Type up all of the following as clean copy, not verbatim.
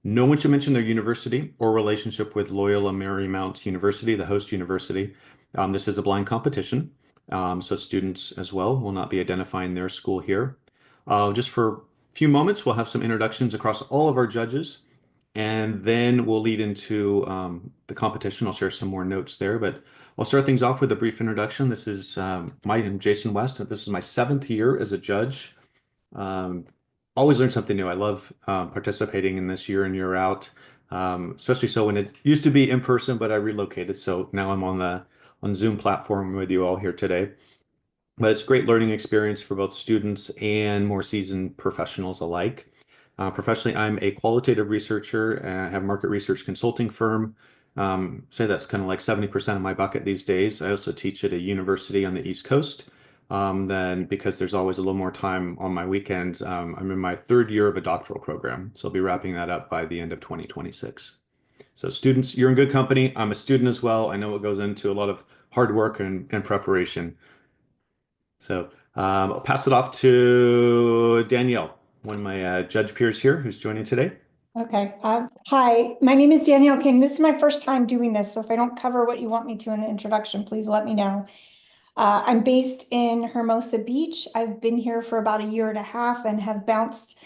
No one should mention their university or relationship with Loyola Marymount University, the host university. This is a blind competition, so students as well will not be identifying their school here. Just for a few moments, we'll have some introductions across all of our judges, and then we'll lead into the competition. I'll share some more notes there, but I'll start things off with a brief introduction. This is I'm Jason West. This is my 7th year as a judge. Um, Always learn something new. I love participating in this year in, year out, especially so when it used to be in person, but I relocated. So now I'm on Zoom platform with you all here today. But it's a great learning experience for both students and more seasoned professionals alike. Professionally, I'm a qualitative researcher. I have a market research consulting firm. Say that's kind of like 70% of my bucket these days. I also teach at a university on the East Coast. Then, because there's always a little more time on my weekends, I'm in my 3rd year of a doctoral program. So I'll be wrapping that up by the end of 2026. So students, you're in good company. I'm a student as well. I know it goes into a lot of hard work and preparation. So I'll pass it off to Danielle, one of my judge peers here who's joining today. Okay. Hi, my name is Danielle King. This is my first time doing this, so if I don't cover what you want me to in the introduction, please let me know. I'm based in Hermosa Beach. I've been here for about a year and a half and have bounced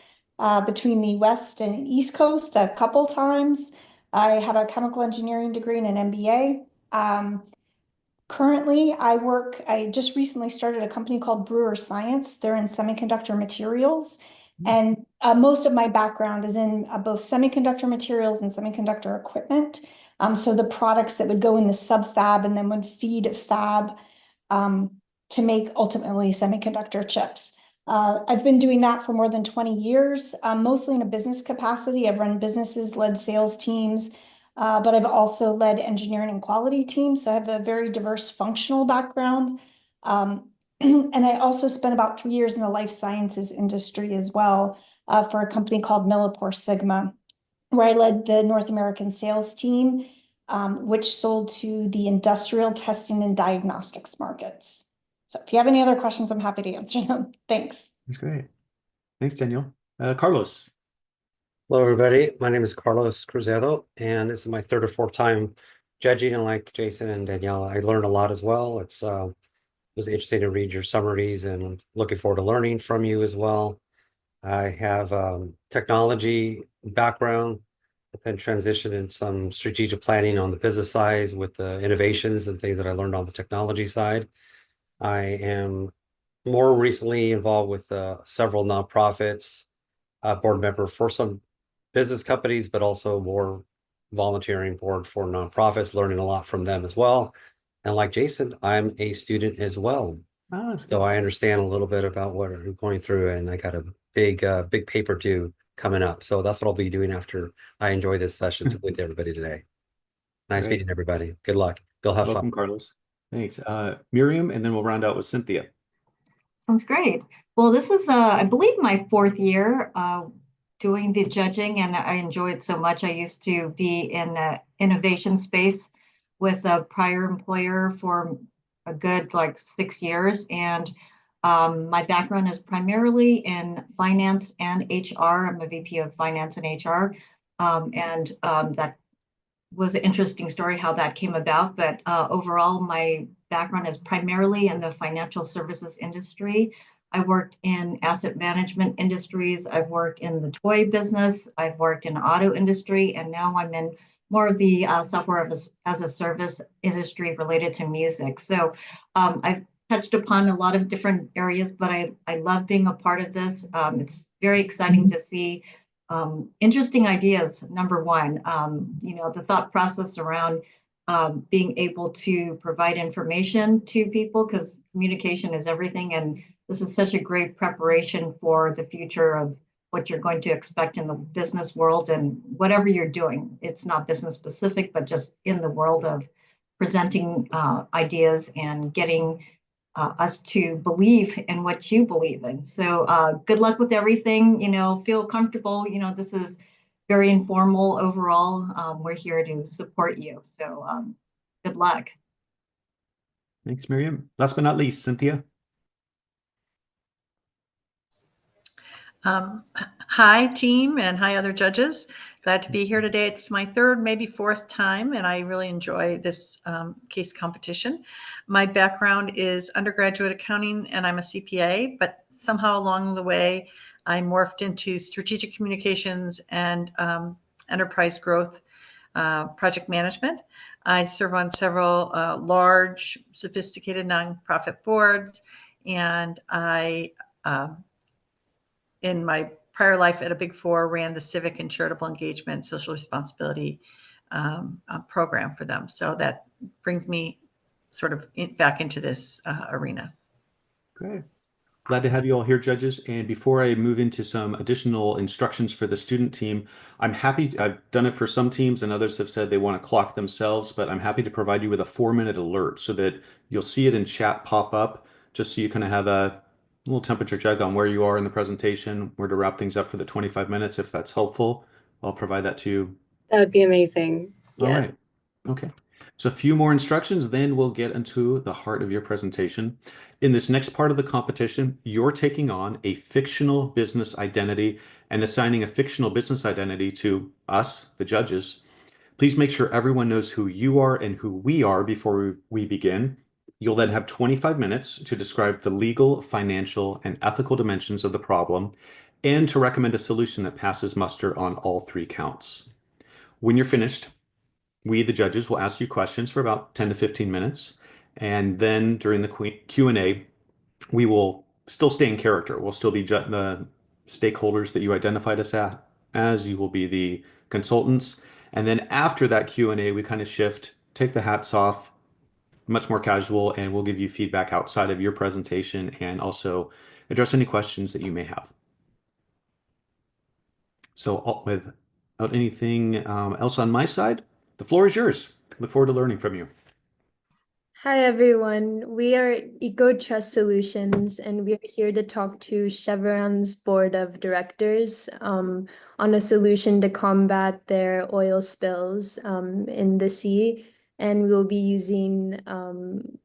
between the West and East Coast a couple times. I have a chemical engineering degree and an MBA. Currently, I just recently started a company called Brewer Science. They're in semiconductor materials. And most of my background is in both semiconductor materials and semiconductor equipment. So the products that would go in the sub-fab and then would feed fab to make ultimately semiconductor chips. I've been doing that for more than 20 years, mostly in a business capacity. I've run businesses, led sales teams, but I've also led engineering and quality teams. So I have a very diverse functional background. And I also spent about 3 years in the life sciences industry as well, for a company called Millipore Sigma, where I led the North American sales team, which sold to the industrial testing and diagnostics markets. So if you have any other questions, I'm happy to answer them. Thanks. That's great. Thanks, Danielle. Carlos. Hello, everybody. My name is Carlos Cruzado, and this is my 3rd or 4th time judging. And like Jason and Danielle, I learned a lot as well. It was interesting to read your summaries, and I'm looking forward to learning from you as well. I have technology background, but then transitioned in some strategic planning on the business side with the innovations and things that I learned on the technology side. I am more recently involved with several nonprofits, board member for some business companies, but also more volunteering board for nonprofits, learning a lot from them as well. And like Jason, I'm a student as well. Oh, So I understand a little bit about what I'm going through, and I got a big paper due coming up. So that's what I'll be doing after I enjoy this session with everybody today. Nice great. meeting everybody. Good luck. Go have Welcome, fun. Carlos. Thanks. Miriam, and then we'll round out with Cynthia. Sounds great. Well, this is, I believe, my 4th year doing the judging, and I enjoy it so much. I used to be in innovation space with a prior employer for a good 6 years, and my background is primarily in finance and HR. I'm a VP of Finance and HR, and that was an interesting story how that came about. But overall, my background is primarily in the financial services industry. I worked in asset management industries. I've worked in the toy business. I've worked in auto industry, and now I'm in more of the software as a service industry related to music. So I've touched upon a lot of different areas, but I love being a part of this. It's very exciting to see interesting ideas. Number one, the thought process around being able to provide information to people, because communication is everything. And this is such a great preparation for the future of what you're going to expect in the business world and whatever you're doing. It's not business specific, but just in the world of presenting ideas and getting us to believe in what you believe in. So good luck with everything. Feel comfortable. This is very informal overall. We're here to support you. So good luck. Thanks, Miriam. Last but not least, Cynthia. Hi, team, and hi, other judges. Glad to be here today. It's my third, maybe fourth time, and I really enjoy this case competition. My background is undergraduate accounting, and I'm a CPA, but somehow along the way, I morphed into strategic communications and enterprise growth project management. I serve on several large, sophisticated nonprofit boards, and I, in my prior life at a Big Four, ran the civic and charitable engagement, social responsibility program for them. So that brings me sort of back into this arena. Great. Glad to have you all here, judges. And before I move into some additional instructions for the student team, I've done it for some teams and others have said they want to clock themselves, but I'm happy to provide you with a 4-minute alert so that you'll see it in chat pop up, just so you kind of have a little temperature check on where you are in the presentation, where to wrap things up for the 25 minutes, if that's helpful. I'll provide that to you. That would be amazing. All Yeah. right. Okay. So a few more instructions, then we'll get into the heart of your presentation. In this next part of the competition, you're taking on a fictional business identity and assigning a fictional business identity to us, the judges. Please make sure everyone knows who you are and who we are before we begin. You'll then have 25 minutes to describe the legal, financial, and ethical dimensions of the problem and to recommend a solution that passes muster on all 3 counts. When you're finished, we, the judges, will ask you questions for about 10 to 15 minutes. And then during the Q&A, we will still stay in character. We'll still be the stakeholders that you identified us as. You will be the consultants. And then after that Q&A, we kind of shift, take the hats off, much more casual, and we'll give you feedback outside of your presentation and also address any questions that you may have. So without anything else on my side, the floor is yours. Look forward to learning from you. Hi, everyone. We are EcoTress Solutions, and we're here to talk to Chevron's board of directors on a solution to combat their oil spills in the sea. And we'll be using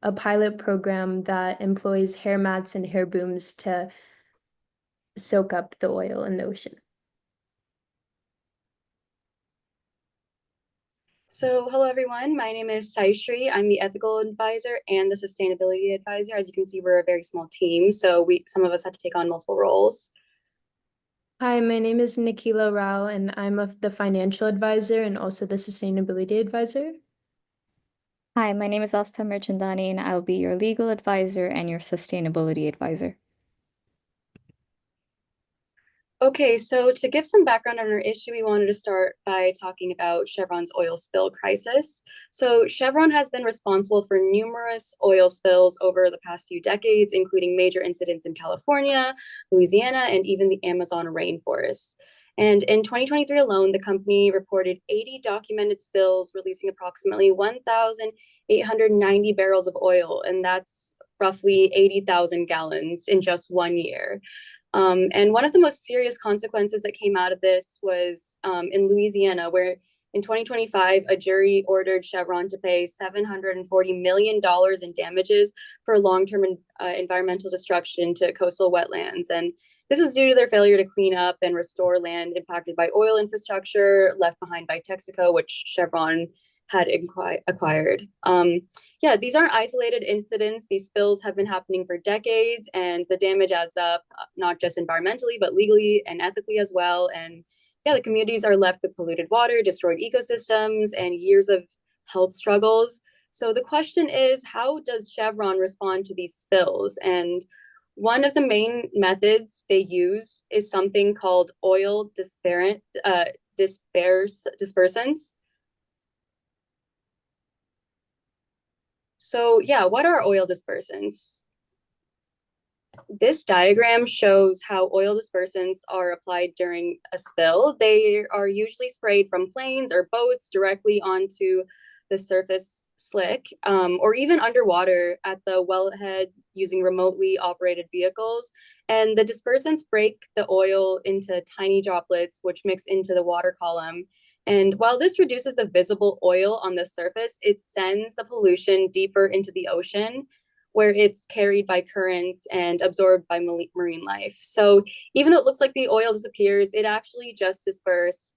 a pilot program that employs hair mats and hair booms to soak up the oil in the ocean. So hello, everyone. My name is Saishri. I'm the ethical advisor and the sustainability advisor. As you can see, we're a very small team, so some of us had to take on multiple roles. Hi, my name is Nikila Rao, and I'm the financial advisor and also the sustainability advisor. Hi, my name is Asta Merchandani, and I'll be your legal advisor and your sustainability advisor. Okay, so to give some background on our issue, we wanted to start by talking about Chevron's oil spill crisis. So Chevron has been responsible for numerous oil spills over the past few decades, including major incidents in California, Louisiana, and even the Amazon rainforest. And in 2023 alone, the company reported 80 documented spills, releasing approximately 1,890 barrels of oil, and that's roughly 80,000 gallons in just 1 year. And one of the most serious consequences that came out of this was in Louisiana, where in 2025, a jury ordered Chevron to pay $740 million in damages for long-term environmental destruction to coastal wetlands. And this is due to their failure to clean up and restore land impacted by oil infrastructure left behind by Texaco, which Chevron had acquired. Yeah, these aren't isolated incidents. These spills have been happening for decades, and the damage adds up, not just environmentally, but legally and ethically as well. And yeah, the communities are left with polluted water, destroyed ecosystems, and years of health struggles. So the question is, how does Chevron respond to these spills? And one of the main methods they use is something called oil dispersants. So yeah, what are oil dispersants? This diagram shows how oil dispersants are applied during a spill. They are usually sprayed from planes or boats directly onto the surface slick, or even underwater at the wellhead using remotely operated vehicles. And the dispersants break the oil into tiny droplets, which mix into the water column. And while this reduces the visible oil on the surface, it sends the pollution deeper into the ocean, where it's carried by currents and absorbed by marine life. So even though it looks like the oil disappears, it actually just dispersed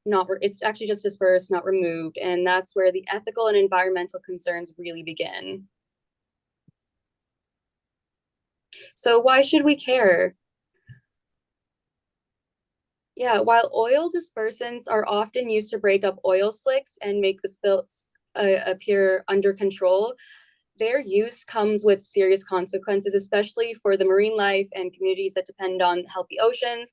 it's actually just dispersed, not removed. And that's where the ethical and environmental concerns really begin. So why should we care? Yeah, while oil dispersants are often used to break up oil slicks and make the spills appear under control, their use comes with serious consequences, especially for the marine life and communities that depend on healthy oceans.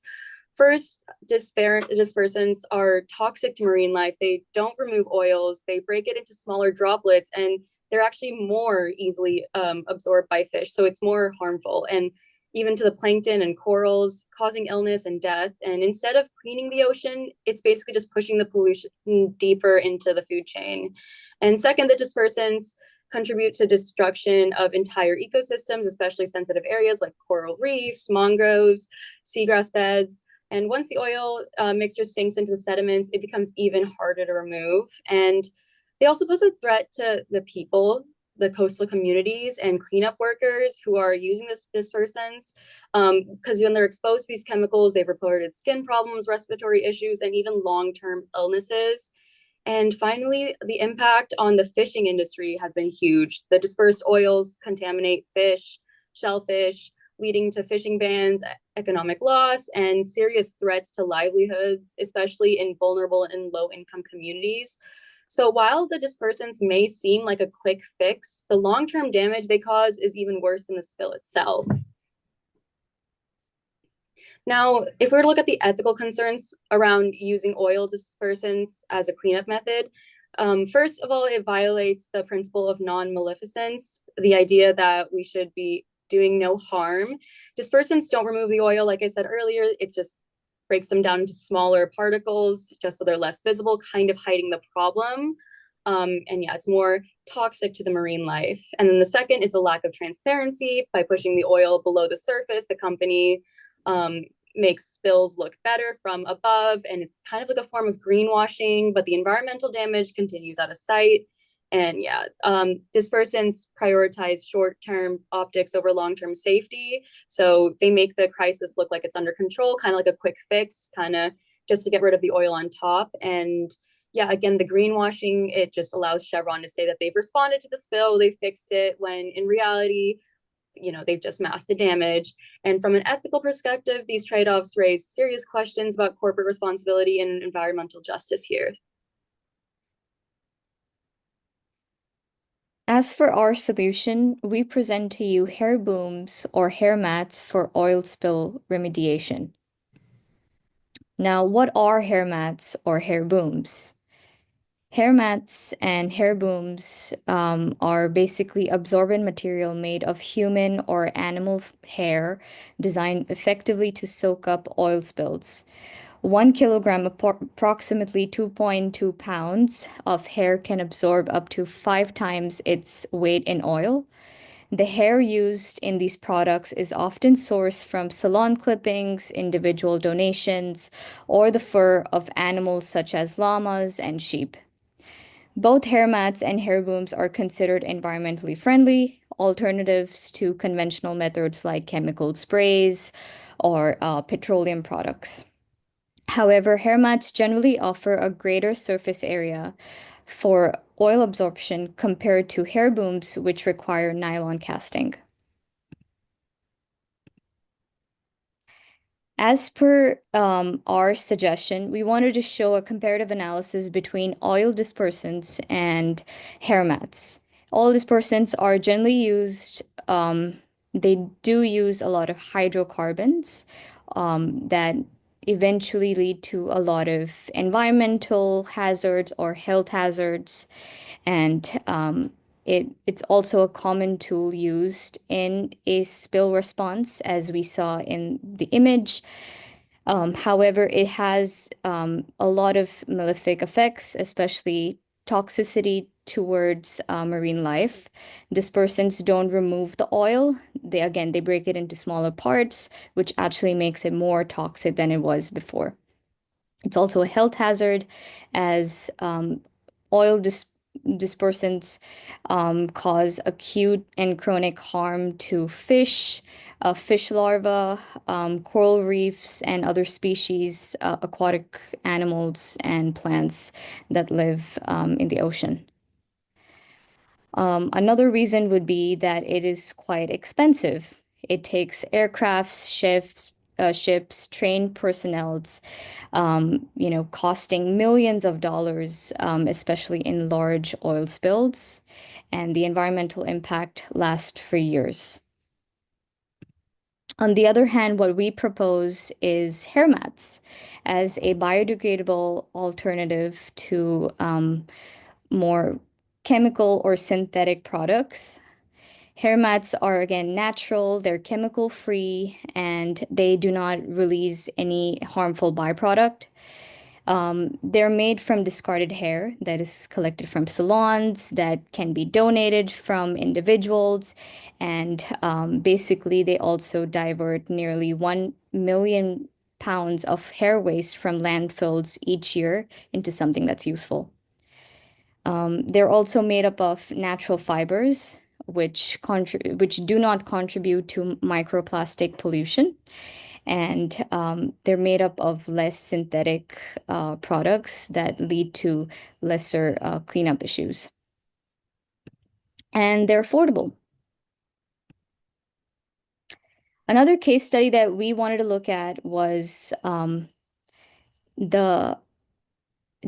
First, dispersants are toxic to marine life. They don't remove oils, they break it into smaller droplets, and they're actually more easily absorbed by fish. So it's more harmful, and even to the plankton and corals, causing illness and death. And instead of cleaning the ocean, it's basically just pushing the pollution deeper into the food chain. And second, the dispersants contribute to destruction of entire ecosystems, especially sensitive areas like coral reefs, mangroves, seagrass beds. And once the oil mixture sinks into the sediments, it becomes even harder to remove. And they also pose a threat to the people, the coastal communities and cleanup workers who are using this dispersants. Because when they're exposed to these chemicals, they've reported skin problems, respiratory issues, and even long-term illnesses. And finally, the impact on the fishing industry has been huge. The dispersed oils contaminate fish, shellfish, leading to fishing bans, economic loss, and serious threats to livelihoods, especially in vulnerable and low-income communities. So while the dispersants may seem like a quick fix, the long-term damage they cause is even worse than the spill itself. Now, if we were to look at the ethical concerns around using oil dispersants as a cleanup method, first of all, it violates the principle of non-maleficence, the idea that we should be doing no harm. Dispersants don't remove the oil, like I said earlier, it just breaks them down into smaller particles just so they're less visible, kind of hiding the problem. And yeah, it's more toxic to the marine life. And then the second is the lack of transparency. By pushing the oil below the surface, the company makes spills look better from above, and it's kind of like a form of greenwashing, but the environmental damage continues out of sight. And yeah, dispersants prioritize short-term optics over long-term safety. So they make the crisis look like it's under control, kind of like a quick fix, kind of just to get rid of the oil on top. And yeah, again, the greenwashing, it just allows Chevron to say that they've responded to the spill, they fixed it, when in reality, they've just masked the damage. And from an ethical perspective, these trade-offs raise serious questions about corporate responsibility and environmental justice here. As for our solution, we present to you hair booms or hair mats for oil spill remediation. Now, what are hair mats or hair booms? Hair mats and hair booms are basically absorbent material made of human or animal hair designed effectively to soak up oil spills. 1 kilogram, approximately 2.2 pounds of hair can absorb up to 5 times its weight in oil. The hair used in these products is often sourced from salon clippings, individual donations, or the fur of animals such as llamas and sheep. Both hair mats and hair booms are considered environmentally friendly alternatives to conventional methods like chemical sprays or petroleum products. However, hair mats generally offer a greater surface area for oil absorption compared to hair booms, which require nylon casting. As per our suggestion, we wanted to show a comparative analysis between oil dispersants and hair mats. Oil dispersants are generally used, they do use a lot of hydrocarbons that eventually lead to a lot of environmental hazards or health hazards. And it's also a common tool used in a spill response, as we saw in the image. However, it has a lot of malefic effects, especially toxicity towards marine life. Dispersants don't remove the oil. They break it into smaller parts, which actually makes it more toxic than it was before. It's also a health hazard, as oil dispersants cause acute and chronic harm to fish, fish larvae, coral reefs, and other species, aquatic animals, and plants that live in the ocean. Another reason would be that it is quite expensive. It takes aircrafts, ships, trained personnel, costing millions of dollars, especially in large oil spills, and the environmental impact lasts for years. On the other hand, what we propose is hair mats as a biodegradable alternative to more chemical or synthetic products. Hair mats are again natural, they're chemical free, and they do not release any harmful byproduct. They're made from discarded hair that is collected from salons that can be donated from individuals. And basically, they also divert nearly 1 million pounds of hair waste from landfills each year into something that's useful. They're also made up of natural fibers, which do not contribute to microplastic pollution. And they're made up of less synthetic products that lead to lesser cleanup issues. And they're affordable. Another case study that we wanted to look at was the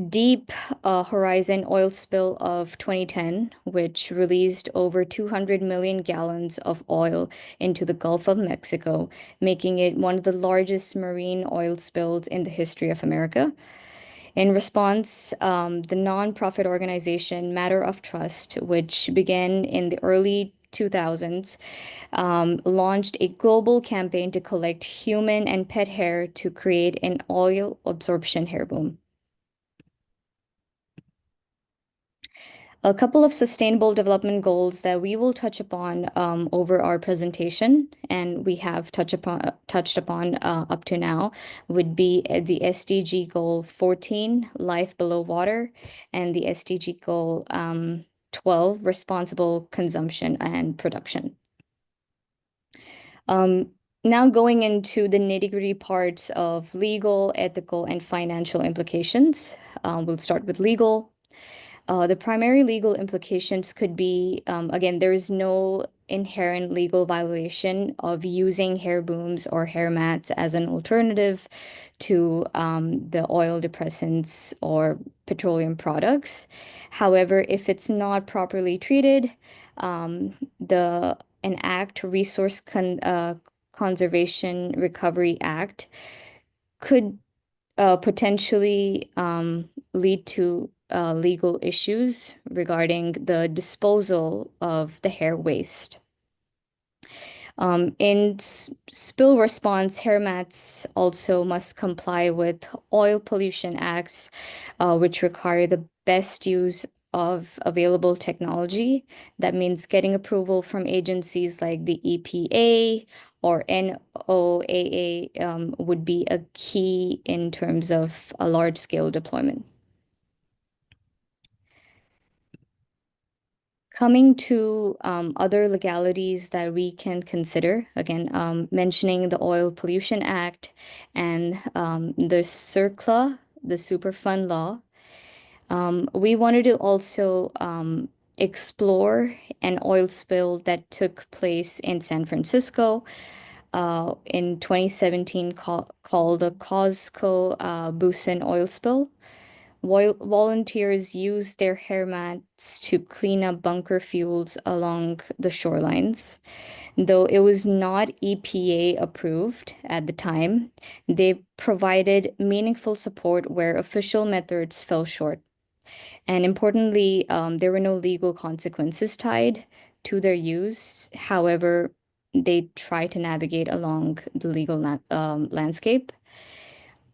Deep Horizon oil spill of 2010, which released over 200 million gallons of oil into the Gulf of Mexico, making it one of the largest marine oil spills in the history of America. In response, the nonprofit organization Matter of Trust, which began in the early 2000s, launched a global campaign to collect human and pet hair to create an oil absorption hair boom. A couple of sustainable development goals that we will touch upon over our presentation, and we have touched upon up to now, would be the SDG goal 14, life below water, and the SDG goal 12, responsible consumption and production. Now going into the nitty-gritty parts of legal, ethical, and financial implications. We'll start with legal. The primary legal implications could be, again, there is no inherent legal violation of using hair booms or hair mats as an alternative to the oil depressants or petroleum products. However, if it's not properly treated, an act, Resource Conservation Recovery Act, could potentially lead to legal issues regarding the disposal of the hair waste. In spill response, hair mats also must comply with oil pollution acts, which require the best use of available technology. That means getting approval from agencies like the EPA or NOAA would be a key in terms of a large-scale deployment. Coming to other legalities that we can consider, again, mentioning the Oil Pollution Act and the CERCLA, the Superfund Law. We wanted to also explore an oil spill that took place in San Francisco in 2017 called the Cosco-Busan oil spill. Volunteers used their hair mats to clean up bunker fuels along the shorelines. Though it was not EPA approved at the time, they provided meaningful support where official methods fell short. And importantly, there were no legal consequences tied to their use. However, they tried to navigate along the legal landscape.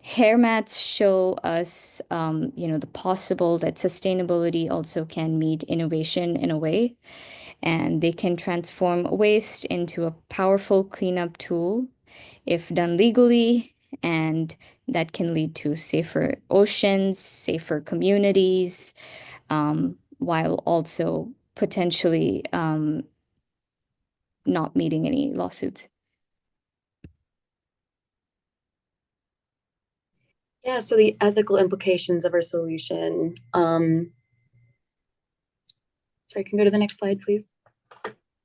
Hair mats show us, the possible that sustainability also can meet innovation in a way, and they can transform waste into a powerful cleanup tool if done legally, and that can lead to safer oceans, safer communities, while also potentially not meeting any lawsuits. Yeah, so the ethical implications of our solution. Sorry, can you go to the next slide, please?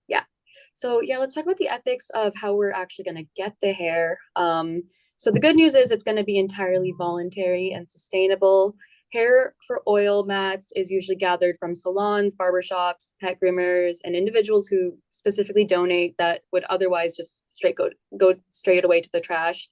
Yeah. So yeah, let's talk about the ethics of how we're actually going to get the hair. So the good news is it's going to be entirely voluntary and sustainable. Hair for oil mats is usually gathered from salons, barbershops, pet groomers, and individuals who specifically donate that would otherwise just go straight away to the trash.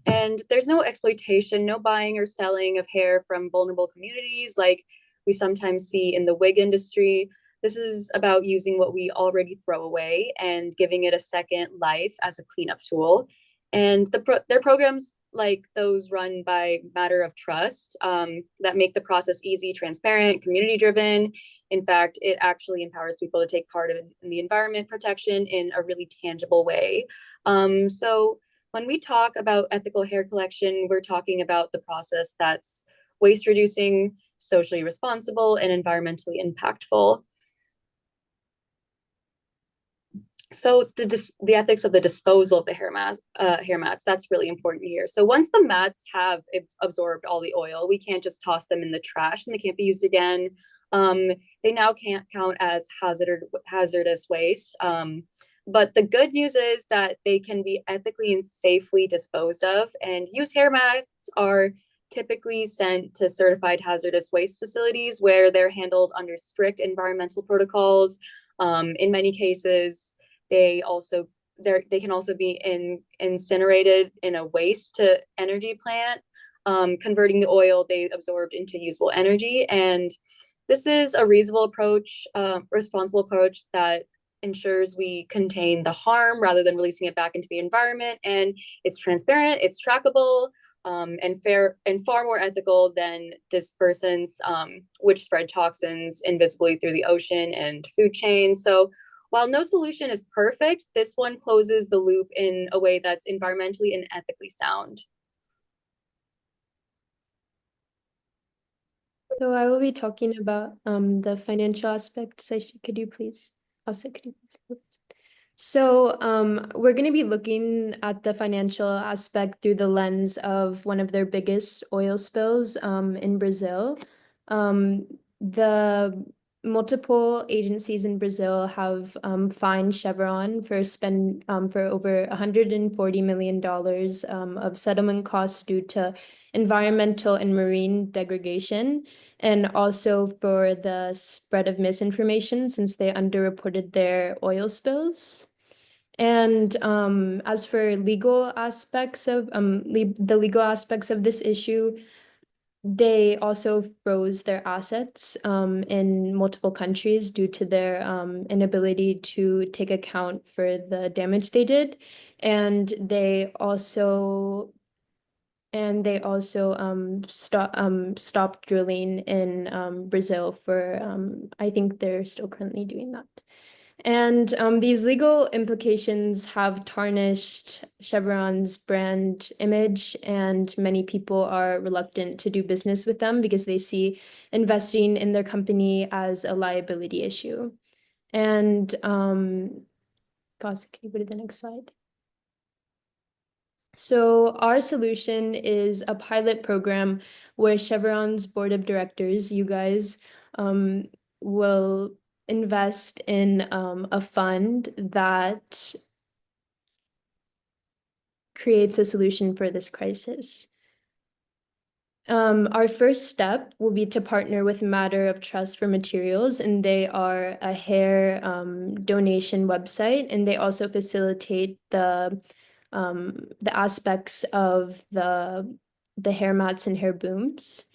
And there's no exploitation, no buying or selling of hair from vulnerable communities like we sometimes see in the wig industry. This is about using what we already throw away and giving it a second life as a cleanup tool. And their programs like those run by Matter of Trust that make the process easy, transparent, community driven. In fact, it actually empowers people to take part in the environment protection in a really tangible way. So when we talk about ethical hair collection, we're talking about the process that's waste reducing, socially responsible, and environmentally impactful. So the ethics of the disposal of the hair mats, that's really important here. So once the mats have absorbed all the oil, we can't just toss them in the trash and they can't be used again. They now can't count as hazardous waste. But the good news is that they can be ethically and safely disposed of, and used hair mats are typically sent to certified hazardous waste facilities where they're handled under strict environmental protocols. In many cases, they can also be incinerated in a waste to energy plant, converting the oil they absorbed into usable energy. And this is a reasonable approach, responsible approach that ensures we contain the harm rather than releasing it back into the environment. And it's transparent, it's trackable, and fair and far more ethical than dispersants, which spread toxins invisibly through the ocean and food chain. So while no solution is perfect, this one closes the loop in a way that's environmentally and ethically sound. So I will be talking about the financial aspect. Could you please? Also, could you please? So we're going to be looking at the financial aspect through the lens of one of their biggest oil spills in Brazil. The multiple agencies in Brazil have fined Chevron for over $140 million of settlement costs due to environmental and marine degradation, and also for the spread of misinformation since they underreported their oil spills. And as for legal aspects of the legal aspects of this issue, they also froze their assets in multiple countries due to their inability to take account for the damage they did. And they also stopped drilling in Brazil for I think they're still currently doing that. And these legal implications have tarnished Chevron's brand image, and many people are reluctant to do business with them because they see investing in their company as a liability issue. And gosh, can you go to the next slide? So our solution is a pilot program where Chevron's board of directors, you guys, will invest in a fund that creates a solution for this crisis. Our first step will be to partner with Matter of Trust for Materials, and they are a hair donation website, and they also facilitate the aspects of the hair mats and hair booms.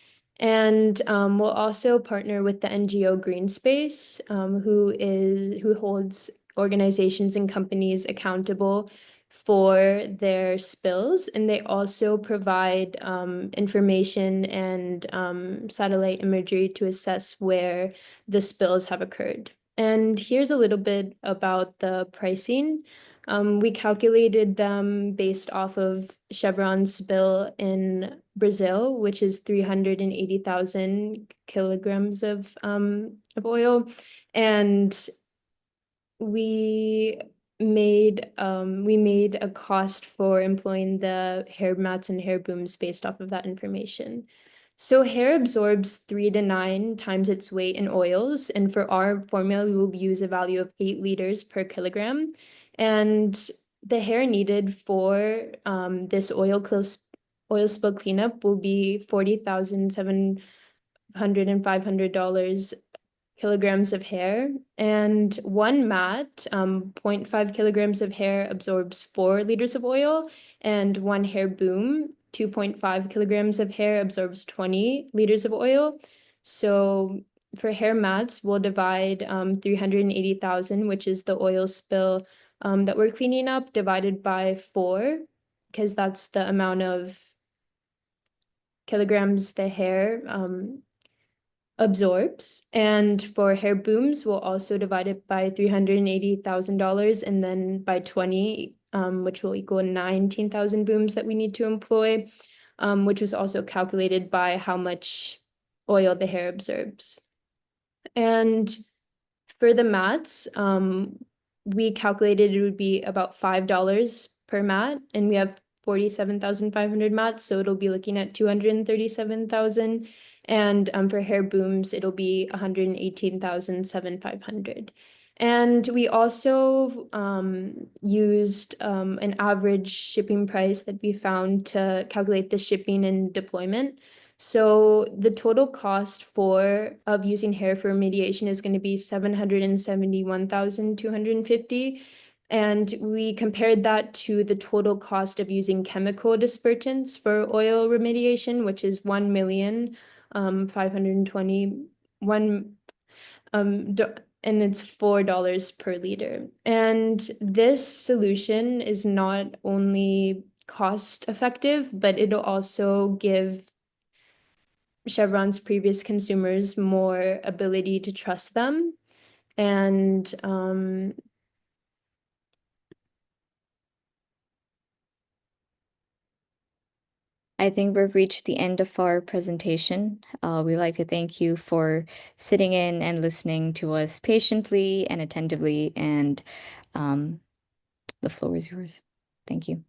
And we'll also partner with the NGO Green Space, who holds organizations and companies accountable for their spills, and they also provide information and satellite imagery to assess where the spills have occurred. And here's a little bit about the pricing. We calculated them based off of Chevron's spill in Brazil, which is 380,000 kilograms of oil. And we made a cost for employing the hair mats and hair booms based off of that information. So hair absorbs 3 to 9 times its weight in oils, and for our formula, we will use a value of 8 liters per kilogram. And the hair needed for this oil spill cleanup will be $40,700 and $500 kilograms of hair, and one mat, 0.5 kilograms of hair absorbs 4 liters of oil, and one hair boom, 2.5 kilograms of hair absorbs 20 liters of oil. So for hair mats, we'll divide 380,000, which is the oil spill that we're cleaning up, divided by 4, because that's the amount of kilograms the hair absorbs. And for hair booms, we'll also divide it by $380,000 and then by 20, which will equal 19,000 booms that we need to employ, which was also calculated by how much oil the hair absorbs. And for the mats, we calculated it would be about $5 per mat, and we have 47,500 mats, so it'll be looking at 237,000. And for hair booms, it'll be 118,700. And we also used an average shipping price that we found to calculate the shipping and deployment. So the total cost of using hair for remediation is going to be 771,250. And we compared that to the total cost of using chemical dispersants for oil remediation, which is 1,521,000, and it's $4 per liter. And this solution is not only cost effective, but it'll also give Chevron's previous consumers more ability to trust them. And I think we've reached the end of our presentation. We'd like to thank you for sitting in and listening to us patiently and attentively, and the floor is yours. Thank you.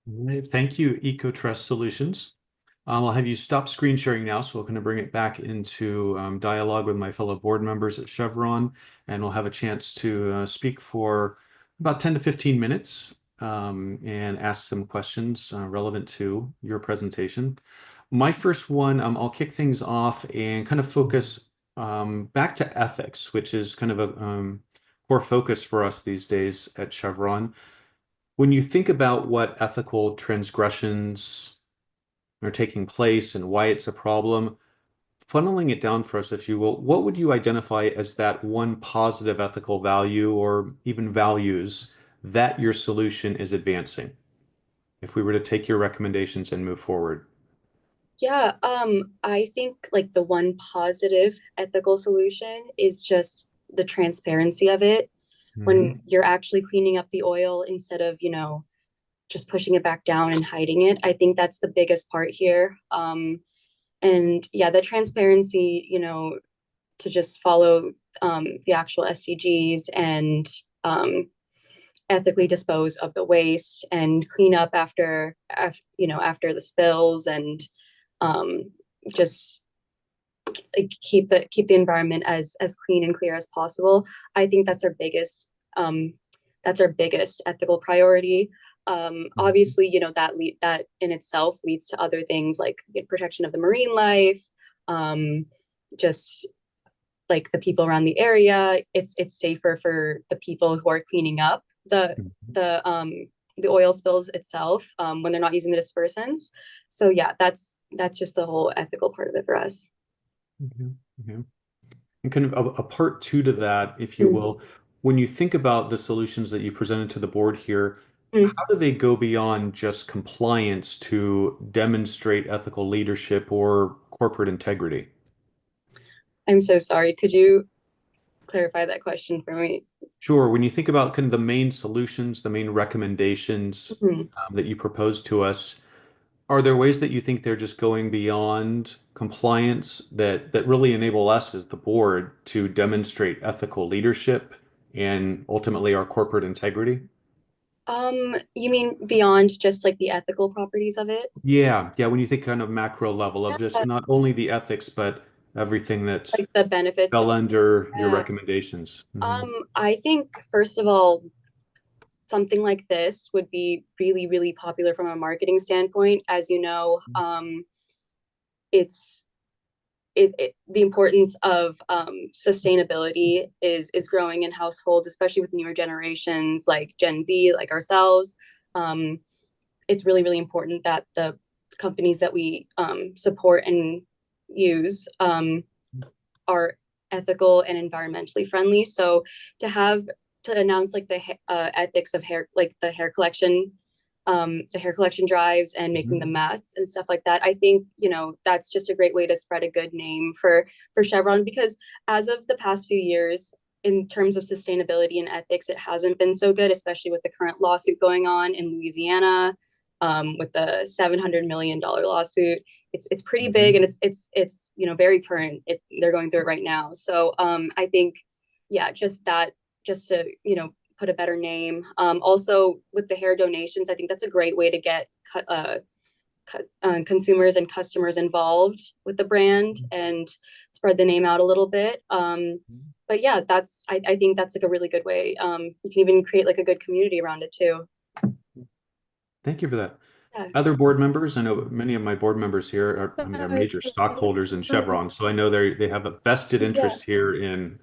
All right. Thank you, EcoTress Solutions. I'll have you stop screen sharing now, so we're going to bring it back into dialogue with my fellow board members at Chevron, and we'll have a chance to speak for about 10 to 15 minutes and ask some questions relevant to your presentation. My first one, I'll kick things off and kind of focus back to ethics, which is kind of a core focus for us these days at Chevron. When you think about what ethical transgressions are taking place and why it's a problem, funneling it down for us, if you will, what would you identify as that one positive ethical value or even values that your solution is advancing, if we were to take your recommendations and move forward? Yeah, I think like the one positive ethical solution is just the transparency of it. When you're actually cleaning up the oil instead of, just pushing it back down and hiding it. I think that's the biggest part here. And yeah, the transparency, to just follow the actual SDGs and ethically dispose of the waste and clean up after the spills, and just like keep the environment as clean and clear as possible. I think that's our biggest ethical priority. Obviously, that in itself leads to other things like protection of the marine life, just like the people around the area. It's safer for the people who are cleaning up the oil spills itself when they're not using the dispersants. So yeah, that's just the whole ethical part of it for us. And kind of a part two to that, if you will, when you think about the solutions that you presented to the board here, how do they go beyond just compliance to demonstrate ethical leadership or corporate integrity? I'm so sorry. Could you clarify that question for me? Sure. When you think about kind of the main solutions, the main recommendations Mhm. that you propose to us, are there ways that you think they're just going beyond compliance that really enable us as the board to demonstrate ethical leadership and ultimately our corporate integrity? You mean beyond just like the ethical properties of it? Yeah, yeah. When you think kind of macro level of just Yeah, not only the ethics, but everything that like the benefits. fell under your Yeah. recommendations. Mhm. I think first of all, something like this would be really, really popular from a marketing standpoint. As you know, it's the importance of sustainability is growing in households, especially with newer generations like Gen Z, like ourselves. Um, it's really, really important that the companies that we support and use are ethical and environmentally friendly. So to have to announce like the ethics of hair, like the hair collection drives and making the mats and stuff like that. I think, that's just a great way to spread a good name for Chevron, because as of the past few years, in terms of sustainability and ethics, it hasn't been so good, especially with the current lawsuit going on in Louisiana, with the $700 million lawsuit. It's pretty big, and it's very current. They're going through it right now. So I think, yeah, just to put a better name. Also with the hair donations, I think that's a great way to get consumers and customers involved with the brand and spread the name out a little bit. But yeah, I think that's like a really good way. You can even create like a good community around it too. Thank you for that. Yeah. Other board members, I know many of my board members here are, I mean, they're major stockholders in Chevron, so I know they have a vested interest here in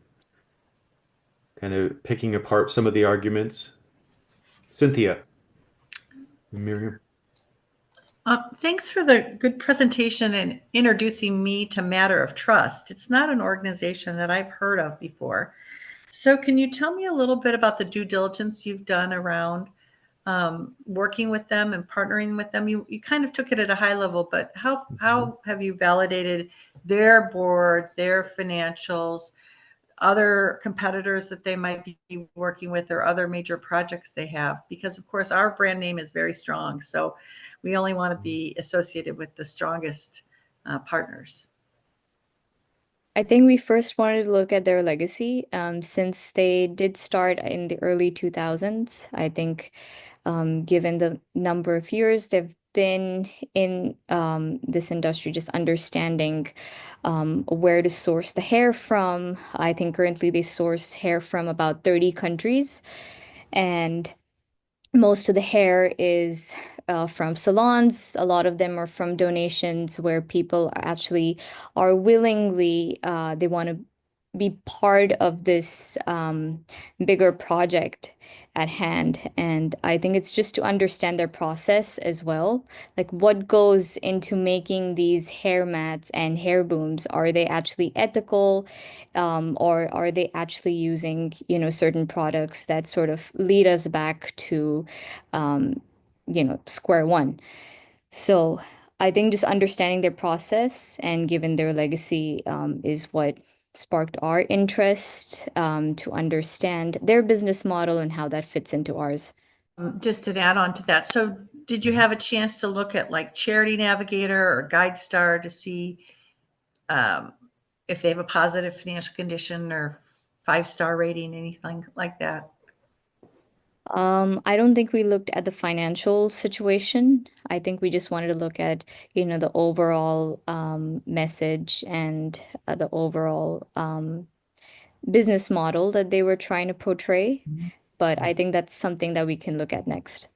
kind of picking apart some of the arguments. Cynthia, Miriam. Thanks for the good presentation and introducing me to Matter of Trust. It's not an organization that I've heard of before. So can you tell me a little bit about the due diligence you've done around working with them and partnering with them? You kind of took it at a high level, but how have you validated their board, their financials, other competitors that they might be working with, or other major projects they have? Because of course our brand name is very strong, so we only want to be associated with the strongest partners. I think we first wanted to look at their legacy, since they did start in the early 2000s. I think, given the number of years they've been in this industry, just understanding where to source the hair from. I think currently they source hair from about 30 countries, and most of the hair is from salons. A lot of them are from donations where people actually are willingly, they want to be part of this bigger project at hand. And I think it's just to understand their process as well. Like what goes into making these hair mats and hair booms? Are they actually ethical? Or are they actually using, certain products that sort of lead us back to, square one? So I think just understanding their process and given their legacy is what sparked our interest to understand their business model and how that fits into ours. Just to add on to that, so did you have a chance to look at like Charity Navigator or GuideStar to see if they have a positive financial condition or 5-star rating, anything like that? I don't think we looked at the financial situation. I think we just wanted to look at, the overall message and the overall business model that they were trying to portray. But I think that's something that we can look at next.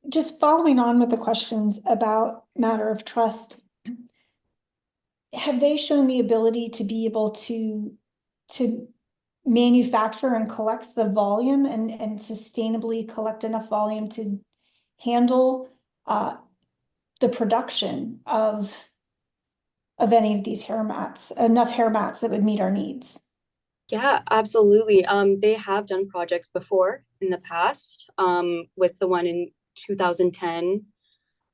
Just following on with the questions about Matter of Trust, have they shown the ability to be able to manufacture and collect the volume and sustainably collect enough volume to handle the production of any of these hair mats, enough hair mats that would meet our needs? Yeah, absolutely. They have done projects before in the past, with the one in 2010.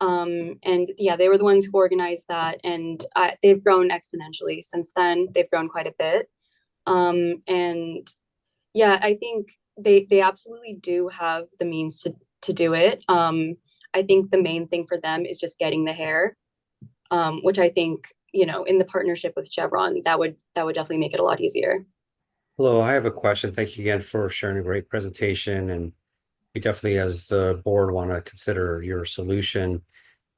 And yeah, they were the ones who organized that, and they've grown exponentially since then. They've grown quite a bit. And yeah, I think they absolutely do have the means to do it. I think the main thing for them is just getting the hair, which I think, in the partnership with Chevron, that would definitely make it a lot easier. Hello, I have a question. Thank you again for sharing a great presentation. And we definitely, as the board, want to consider your solution.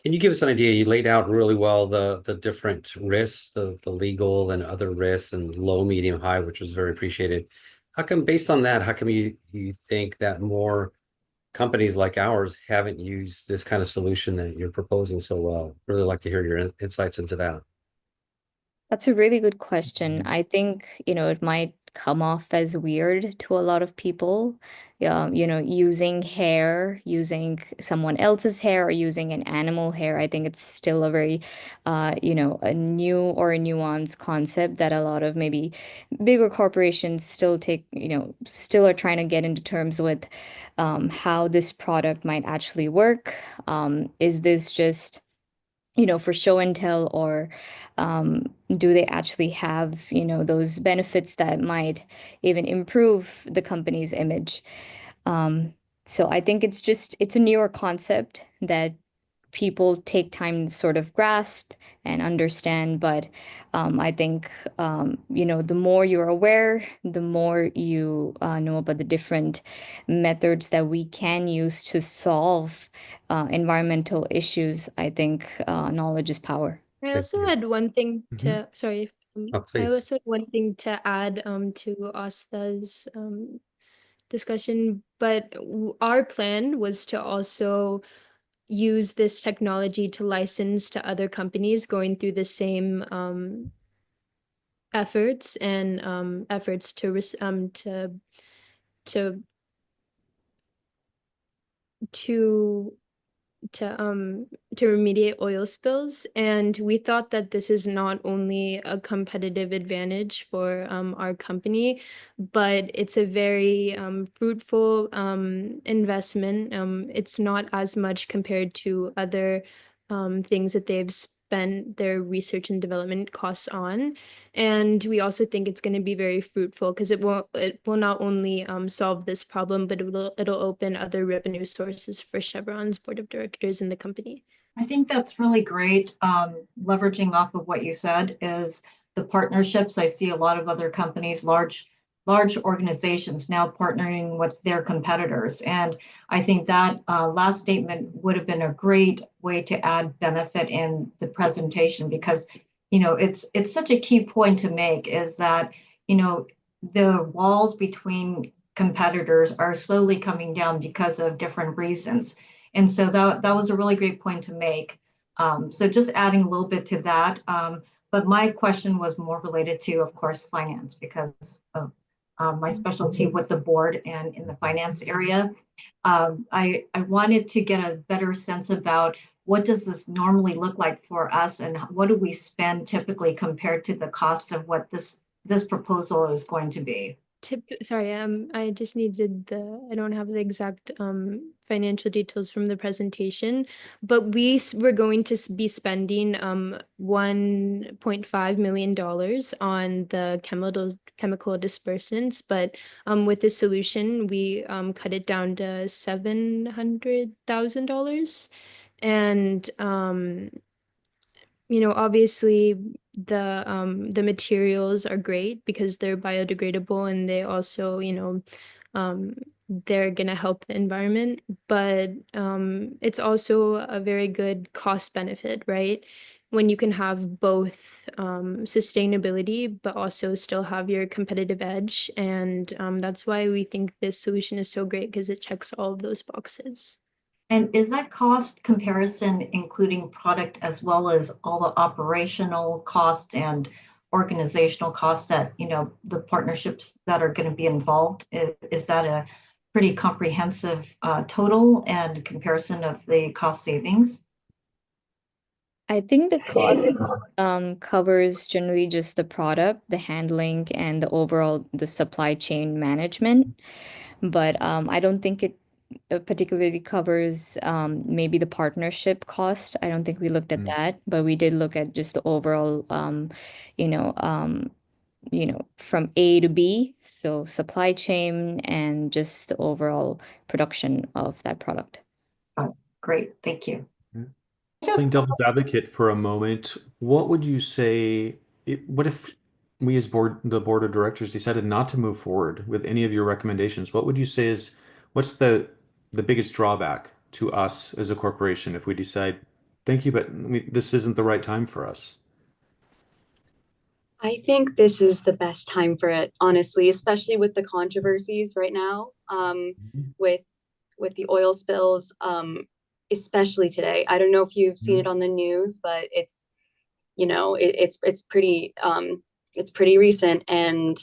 Can you give us an idea? You laid out really well the different risks, the legal and other risks, and low, medium, high, which was very appreciated. How come, based on that, how come you think that more companies like ours haven't used this kind of solution that you're proposing so well? Really like to hear your insights into that. That's a really good question. I think, it might come off as weird to a lot of people. Using hair, using someone else's hair or using an animal hair. I think it's still a very, a new or a nuanced concept that a lot of maybe bigger corporations still are trying to get into terms with how this product might actually work. Is this just for show and tell, or do they actually have, those benefits that might even improve the company's image? Um, so I think it's a newer concept that people take time to sort of grasp and understand. But I think, the more you're aware, the more you know about the different methods that we can use to solve environmental issues. I think knowledge is power. I Thank also you. had one thing Mhm. sorry, Oh, I please. also had one thing to add to Asta's discussion, but our plan was to also use this technology to license to other companies going through the same efforts and efforts to to to um to remediate oil spills, and we thought that this is not only a competitive advantage for our company, but it's a very fruitful investment. It's not as much compared to other things that they've spent their research and development costs on. And we also think it's going to be very fruitful because it will not only solve this problem, but it'll open other revenue sources for Chevron's board of directors and the company. I think that's really great. Leveraging off of what you said is the partnerships. I see a lot of other companies, large organizations now partnering with their competitors. And I think that last statement would have been a great way to add benefit in the presentation, because, it's such a key point to make, is that, the walls between competitors are slowly coming down because of different reasons. And so that was a really great point to make. So just adding a little bit to that. But my question was more related to, of course, finance, because of my specialty with the board and in the finance area. I wanted to get a better sense about what does this normally look like for us, and what do we spend typically compared to the cost of what this proposal is going to be. Sorry, I just needed I don't have the exact financial details from the presentation, but we're going to be spending $1.5 million on the chemical dispersants, but with this solution we cut it down to $700,000. And obviously the materials are great because they're biodegradable, and they also, um, they're gonna help the environment, but it's also a very good cost benefit, right? When you can have both sustainability, but also still have your competitive edge. And that's why we think this solution is so great, because it checks all of those boxes. And is that cost comparison including product as well as all the operational costs and organizational costs that, the partnerships that are going to be involved? Is that a pretty comprehensive total and comparison of the cost savings? I think the cost covers generally just the product, the handling, and the supply chain management. But I don't think it particularly covers maybe the partnership cost. I don't think we looked at Mm. that, but we did look at just the overall, you know, from A to B, so supply chain and just the overall production of that product. Oh, great. Thank you. Playing devil's advocate for a moment, what would you say, what if we as the board of directors decided not to move forward with any of your recommendations? What would you say is, what's the biggest drawback to us as a corporation if we decide, thank you, but this isn't the right time for us? I think this is the best time for it, honestly, especially with the controversies right now, with the oil spills, especially today. I don't know if you've seen it on the news, but it's pretty recent, and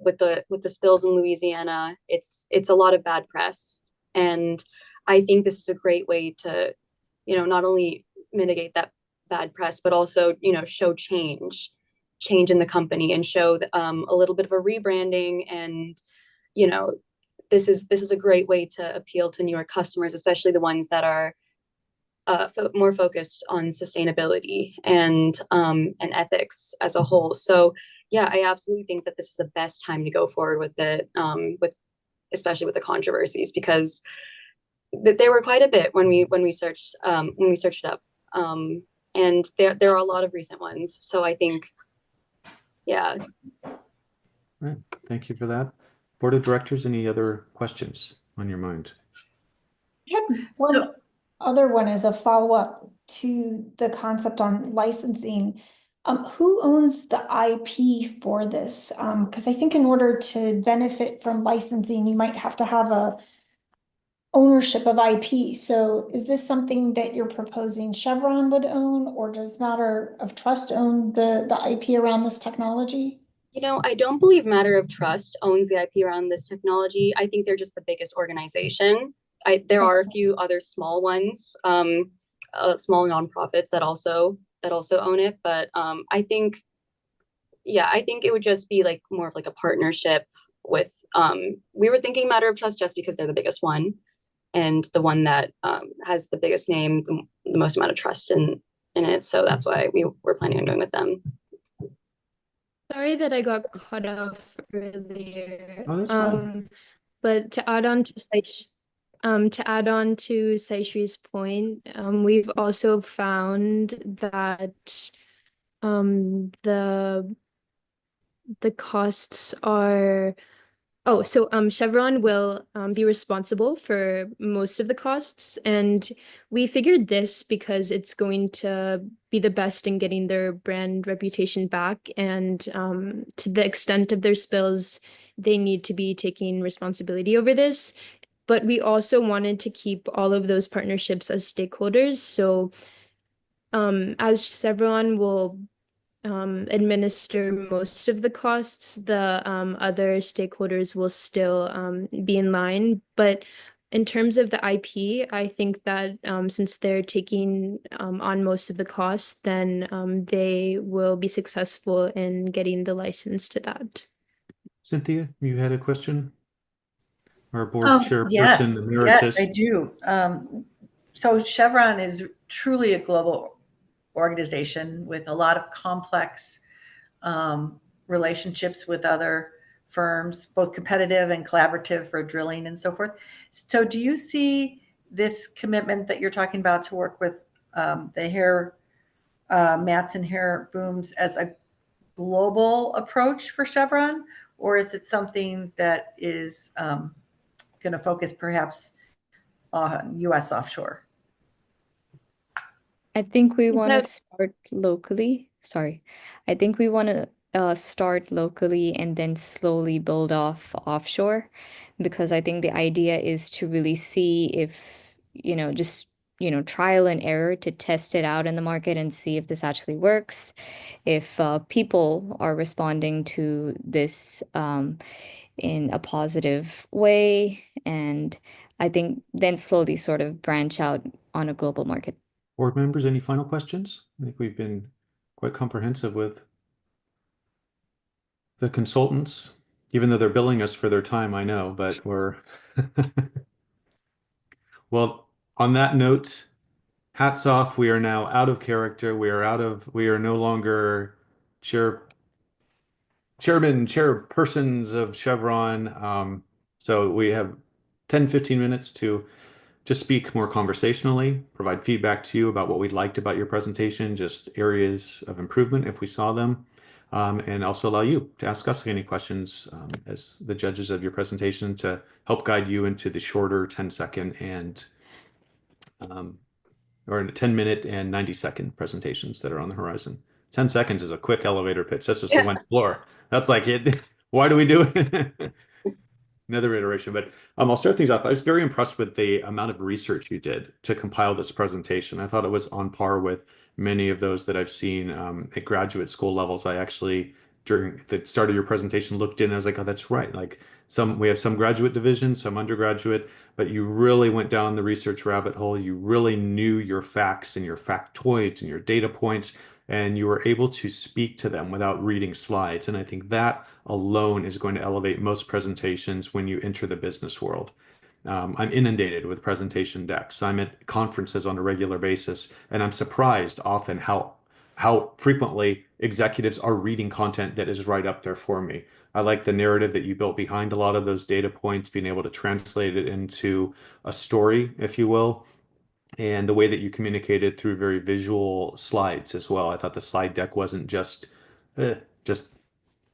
with the spills in Louisiana, it's a lot of bad press, and I think this is a great way to, not only mitigate that bad press, but also, show change in the company, and show a little bit of a rebranding, and this is a great way to appeal to newer customers, especially the ones that are more focused on sustainability and ethics as a whole. So yeah, I absolutely think that this is the best time to go forward with it, especially with the controversies, because there were quite a bit when we searched it up, and there are a lot of recent ones. So I think, yeah. Right. Thank you for that. Board of Directors, any other questions on your mind? I had one other one as a follow-up to the concept on licensing. Who owns the IP for this? Because I think in order to benefit from licensing, you might have to have a ownership of IP. So is this something that you're proposing Chevron would own, or does Matter of Trust own the IP around this technology? I don't believe Matter of Trust owns the IP around this technology. I think they're just the biggest organization. There are a few other small ones, small nonprofits that also own it. But I think it would just be like more of like a partnership with. We were thinking Matter of Trust just because they're the biggest one, and the one that has the biggest name, the most amount of trust in it. So that's why we were planning on going with them. Sorry that I got cut off earlier. Oh, that's fine. But to add on to Saishri's point, we've also found that the costs are Chevron will be responsible for most of the costs, and we figured this because it's going to be the best in getting their brand reputation back, and to the extent of their spills, they need to be taking responsibility over this. But we also wanted to keep all of those partnerships as stakeholders. So as Chevron will administer most of the costs, the other stakeholders will still be in line. But in terms of the IP, I think that since they're taking on most of the costs, then they will be successful in getting the license to that. Cynthia, you had a question? Our board Yes, chairperson emeritus. yes, I do. So Chevron is truly a global organization with a lot of complex relationships with other firms, both competitive and collaborative for drilling and so forth. So do you see this commitment that you're talking about to work with the hair mats and hair booms as a global approach for Chevron, or is it something that is going to focus perhaps on U.S. offshore? I think we want to start locally. Sorry. I think we want to start locally and then slowly build off offshore, because I think the idea is to really see if, just, trial and error to test it out in the market and see if this actually works, if people are responding to this in a positive way. And I think then slowly sort of branch out on a global market. Board members, any final questions? I think we've been quite comprehensive with the consultants, even though they're billing us for their time, I know, but we're well, on that note, hats off. We are now out of character. We are no longer chair chairpersons of Chevron. So we have 10, 15 minutes to just speak more conversationally, provide feedback to you about what we liked about your presentation, just areas of improvement if we saw them, and also allow you to ask us any questions as the judges of your presentation to help guide you into the shorter 10-second and or 10-minute and 90-second presentations that are on the horizon. 10 seconds is a quick elevator pitch. That's just the one floor. That's like it. Why do we do it? Another iteration, but I'll start things off. I was very impressed with the amount of research you did to compile this presentation. I thought it was on par with many of those that I've seen at graduate school levels. I actually, during the start of your presentation, looked in and I was like, oh, that's right. Like we have some graduate division, some undergraduate, but you really went down the research rabbit hole. You really knew your facts and your factoids and your data points, and you were able to speak to them without reading slides. And I think that alone is going to elevate most presentations when you enter the business world. I'm inundated with presentation decks. I'm at conferences on a regular basis, and I'm surprised often how frequently executives are reading content that is right up there for me. I like the narrative that you built behind a lot of those data points, being able to translate it into a story, if you will, and the way that you communicated through very visual slides as well. I thought the slide deck wasn't just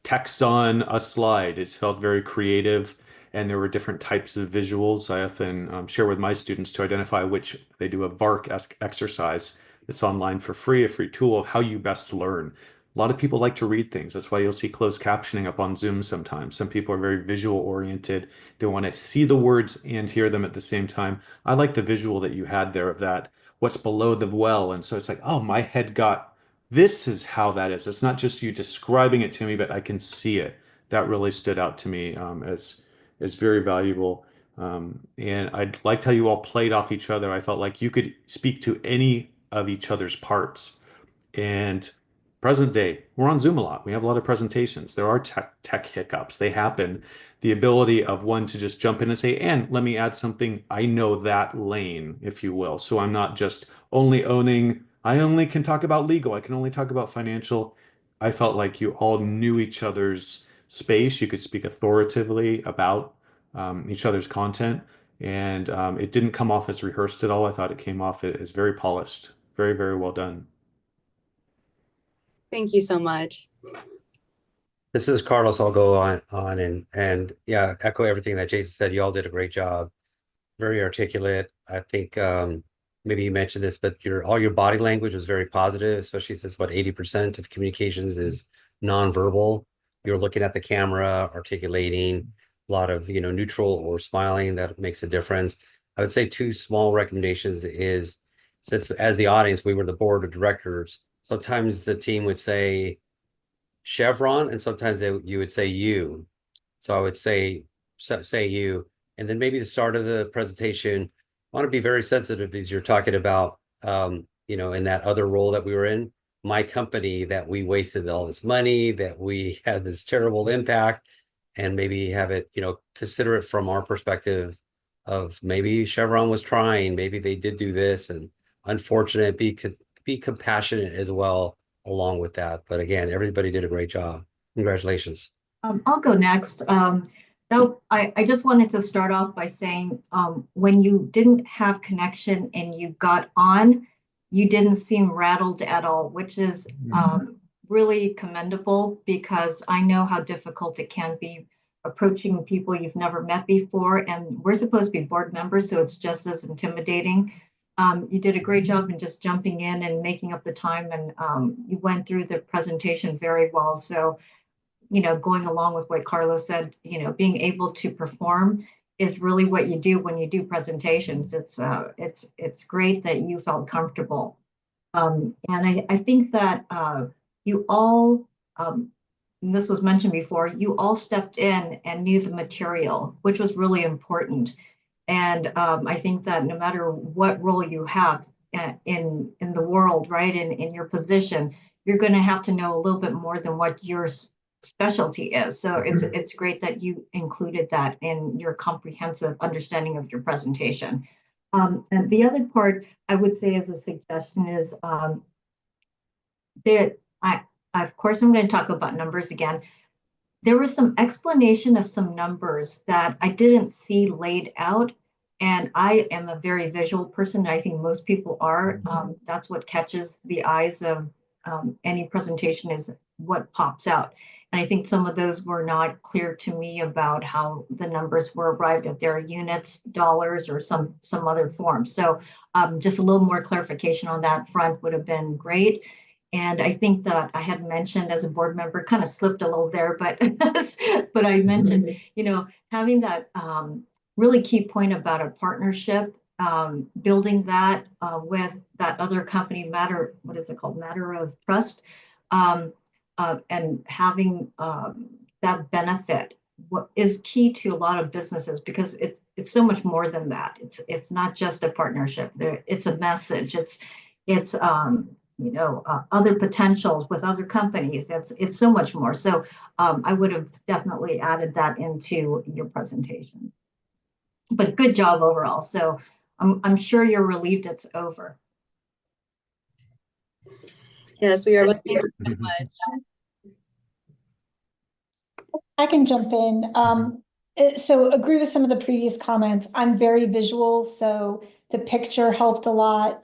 text on a slide. It felt very creative, and there were different types of visuals. I often share with my students to identify which they do a VARC exercise. It's online for free, a free tool of how you best learn. A lot of people like to read things. That's why you'll see closed captioning up on Zoom sometimes. Some people are very visual oriented. They want to see the words and hear them at the same time. I like the visual that you had there of that, what's below the well. And so it's like, oh, my head got, this is how that is. It's not just you describing it to me, but I can see it. That really stood out to me as very valuable. And I liked how you all played off each other. I felt like you could speak to any of each other's parts. And present day, we're on Zoom a lot. We have a lot of presentations. There are tech hiccups. They happen. The ability of one to just jump in and say, and let me add something. I know that lane, if you will. So I'm not just only owning, I only can talk about legal. I can only talk about financial. I felt like you all knew each other's space. You could speak authoritatively about each other's content. And it didn't come off as rehearsed at all. I thought it came off as very polished. Very, very well done. Thank you so much. This is Carlos. I'll go on and yeah, echo everything that Jason said. You all did a great job. Very articulate. I think maybe you mentioned this, but all your body language was very positive, especially since what 80% of communications is nonverbal. You're looking at the camera, articulating a lot of neutral or smiling. That makes a difference. I would say two small recommendations is, since as the audience we were the board of directors, sometimes the team would say Chevron, and sometimes you would say you. So I would say you, and then maybe the start of the presentation, I want to be very sensitive because you're talking about, in that other role that we were in, my company, that we wasted all this money, that we had this terrible impact, and maybe have it, consider it from our perspective of maybe Chevron was trying, maybe they did do this, and unfortunate, be compassionate as well along with that. But again, everybody did a great job. Congratulations. I'll go next. Though I just wanted to start off by saying when you didn't have connection and you got on, you didn't seem rattled at all, which is really commendable, because I know how difficult it can be approaching people you've never met before. And we're supposed to be board members, so it's just as intimidating. You did a great job in just jumping in and making up the time, and you went through the presentation very well. So, going along with what Carlos said, being able to perform is really what you do when you do presentations. It's great that you felt comfortable. And I think that you all, and this was mentioned before, you all stepped in and knew the material, which was really important. And I think that no matter what role you have in the world, right, in your position, you're going to have to know a little bit more than what your specialty is. So it's great that you included that in your comprehensive understanding of your presentation. And the other part I would say as a suggestion is of course, I'm going to talk about numbers again. there was some explanation of some numbers that I didn't see laid out. And I am a very visual person. I think most people are. That's what catches the eyes of any presentation, is what pops out. And I think some of those were not clear to me about how the numbers were arrived at. Their units, dollars, or some other form. So just a little more clarification on that front would have been great. And I think that I had mentioned as a board member, kind of slipped a little there, but but I mentioned, having that really key point about a partnership, building that with that other company, what is it called? Matter of trust, and having that benefit what is key to a lot of businesses, because it's so much more than that. It's not just a partnership. It's a message. It's other potentials with other companies. It's so much more. So I would have definitely added that into your presentation. But good job overall. So I'm sure you're relieved it's over. Yes, we are. Thank you so much. I can jump in. So agree with some of the previous comments. I'm very visual, so the picture helped a lot.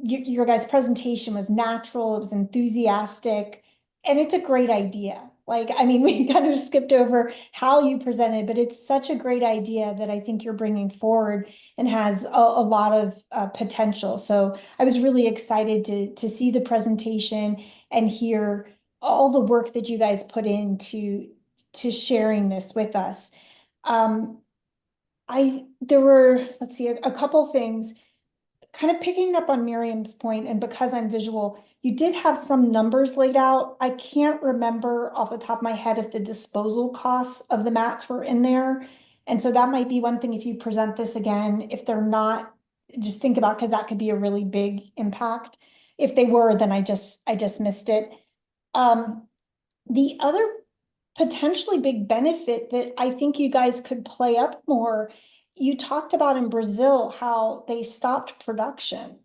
Your guys' presentation was natural, it was enthusiastic, and it's a great idea. Like, I mean, we kind of skipped over how you presented, but it's such a great idea that I think you're bringing forward and has a lot of potential. So I was really excited to see the presentation and hear all the work that you guys put into sharing this with us. There were, let's see, a couple things. Kind of picking up on Miriam's point, and because I'm visual, you did have some numbers laid out. I can't remember off the top of my head if the disposal costs of the mats were in there. And so that might be one thing if you present this again. If they're not, just think about, because that could be a really big impact. If they were, then I just missed it. The other potentially big benefit that I think you guys could play up more, you talked about in Brazil how they stopped production.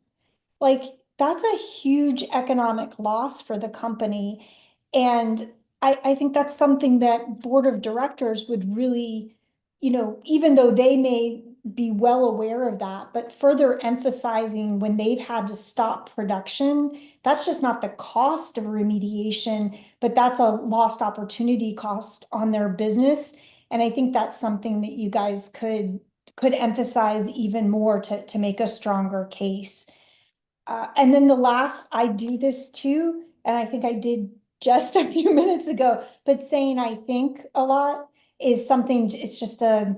Like, that's a huge economic loss for the company. And I think that's something that board of directors would really, even though they may be well aware of that, but further emphasizing when they've had to stop production, that's just not the cost of remediation, but that's a lost opportunity cost on their business. And I think that's something that you guys could emphasize even more to make a stronger case. And then the last, I do this too, and I think I did just a few minutes ago, but saying I think a lot is something, it's just a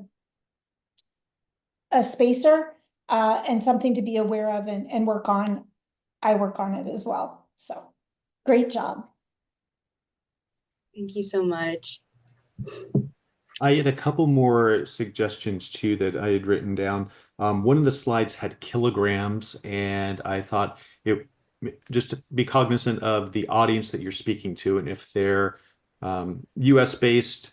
spacer and something to be aware of and work on. I work on it as well. So great job. Thank you so much. I had a couple more suggestions too that I had written down. One of the slides had kilograms, and I thought just to be cognizant of the audience that you're speaking to, and if they're US based,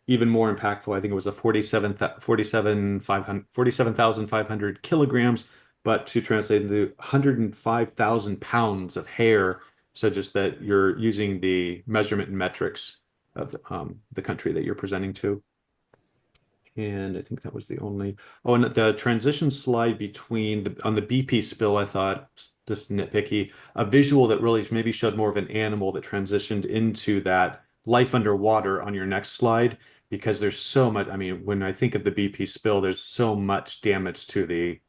even more impactful. I think it was a 47,500 kilograms, but to translate into 105,000 pounds of hair, so just that you're using the measurement and metrics of the country that you're presenting to. And I think that was the only, oh, and the transition slide between on the BP spill, I thought, just nitpicky, a visual that really maybe showed more of an animal that transitioned into that life underwater on your next slide, because there's so much, I mean, when I think of the BP spill, there's so much damage to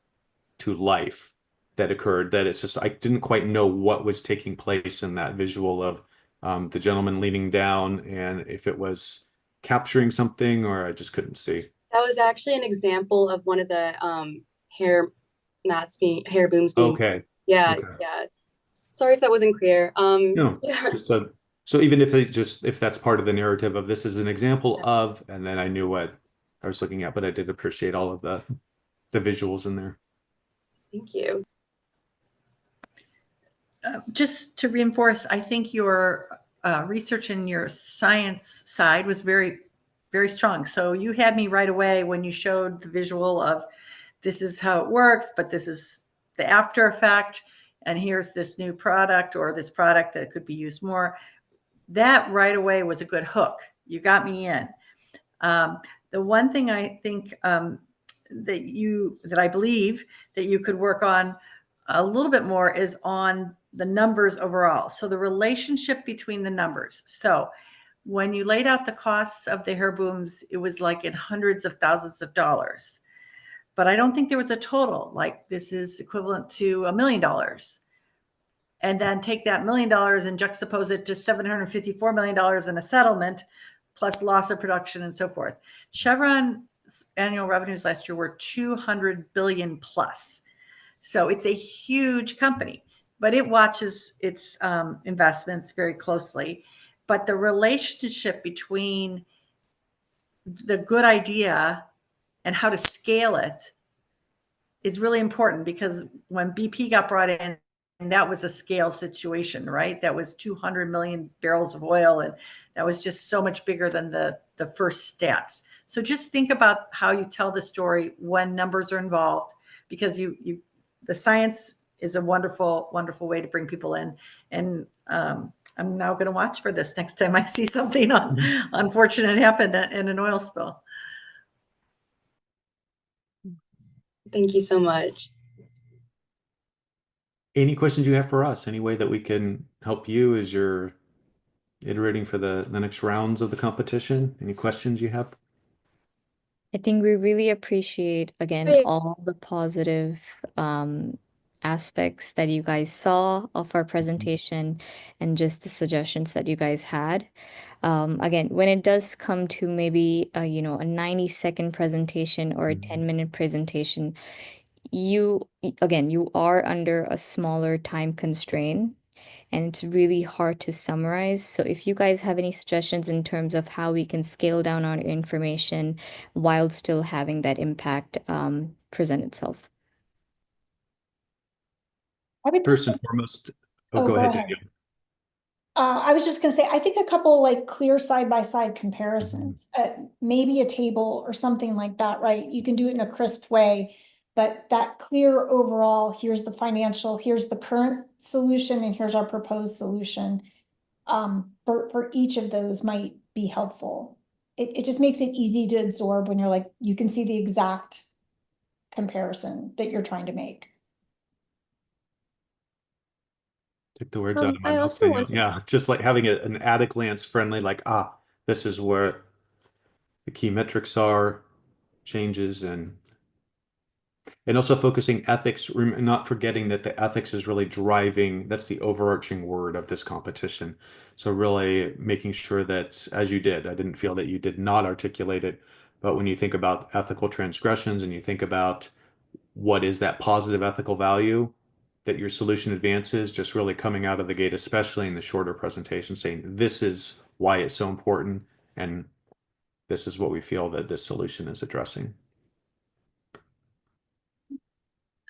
life that occurred that it's just, I didn't quite know what was taking place in that visual of the gentleman leaning down, and if it was capturing something, or I just couldn't see. That was actually an example of one of the hair booms being. Okay. Yeah, Okay. yeah. Sorry if that wasn't clear. No, Yeah. just so even if that's part of the narrative of this is an example of, and then I knew what I was looking at, but I did appreciate all of the visuals in there. Thank you. Just to reinforce, I think your research and your science side was very, very strong. So you had me right away when you showed the visual of this is how it works, but this is the after effect. And here's this new product or this product that could be used more. that right away was a good hook. You got me in. The one thing I think that I believe that you could work on a little bit more is on the numbers overall. So the relationship between the numbers. So when you laid out the costs of the hair booms, it was like in hundreds of thousands of dollars. But I don't think there was a total, like this is equivalent to $1 million. And then take that $1 million and juxtapose it to $754 million in a settlement, plus loss of production and so forth. Chevron's annual revenues last year were 200 billion plus. So it's a huge company, but it watches its investments very closely. But the relationship between the good idea and how to scale it is really important, because when BP got brought in, that was a scale situation, right? That was 200 million barrels of oil, and that was just so much bigger than the first stats. So just think about how you tell the story when numbers are involved, because the science is a wonderful, wonderful way to bring people in. And I'm now going to watch for this next time I see something unfortunate happen in an oil spill. Thank you so much. Any questions you have for us? Any way that we can help you as you're iterating for the next rounds of the competition? Any questions you have? I think we really appreciate, again, Right. all the positive aspects that you guys saw of our presentation and just the suggestions that you guys had. Again, when it does come to maybe a 90-second presentation or a 10-minute presentation, you are under a smaller time constraint, and it's really hard to summarize. So if you guys have any suggestions in terms of how we can scale down on information while still having that impact present itself. First and foremost, go ahead, Daniel. I was just going to say, I think a couple like clear side-by-side comparisons, maybe a table or something like that, right? You can do it in a crisp way, but that clear overall, here's the financial, here's the current solution, and here's our proposed solution. For each of those might be helpful. It just makes it easy to absorb when you're like, you can see the exact comparison that you're trying to make. Took the words out of my I mouth, also Daniel. wanted, Yeah, just like having an at-a-glance friendly, like, this is where the key metrics are, changes, and also focusing ethics, not forgetting that the ethics is really driving, that's the overarching word of this competition. So really making sure that, as you did, I didn't feel that you did not articulate it, but when you think about ethical transgressions and you think about what is that positive ethical value that your solution advances, just really coming out of the gate, especially in the shorter presentation, saying this is why it's so important and this is what we feel that this solution is addressing.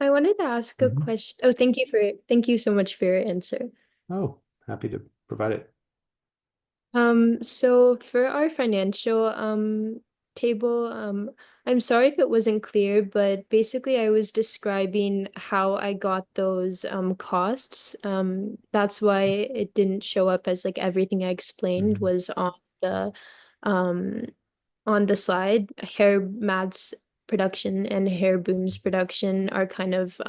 I wanted to ask a question. Oh, thank you so much for your answer. Oh, happy to provide it. So for our financial table, I'm sorry if it wasn't clear, but basically I was describing how I got those costs. That's why it didn't show up as like everything I explained was um on the slide. Hair mats production and hair booms production are kind of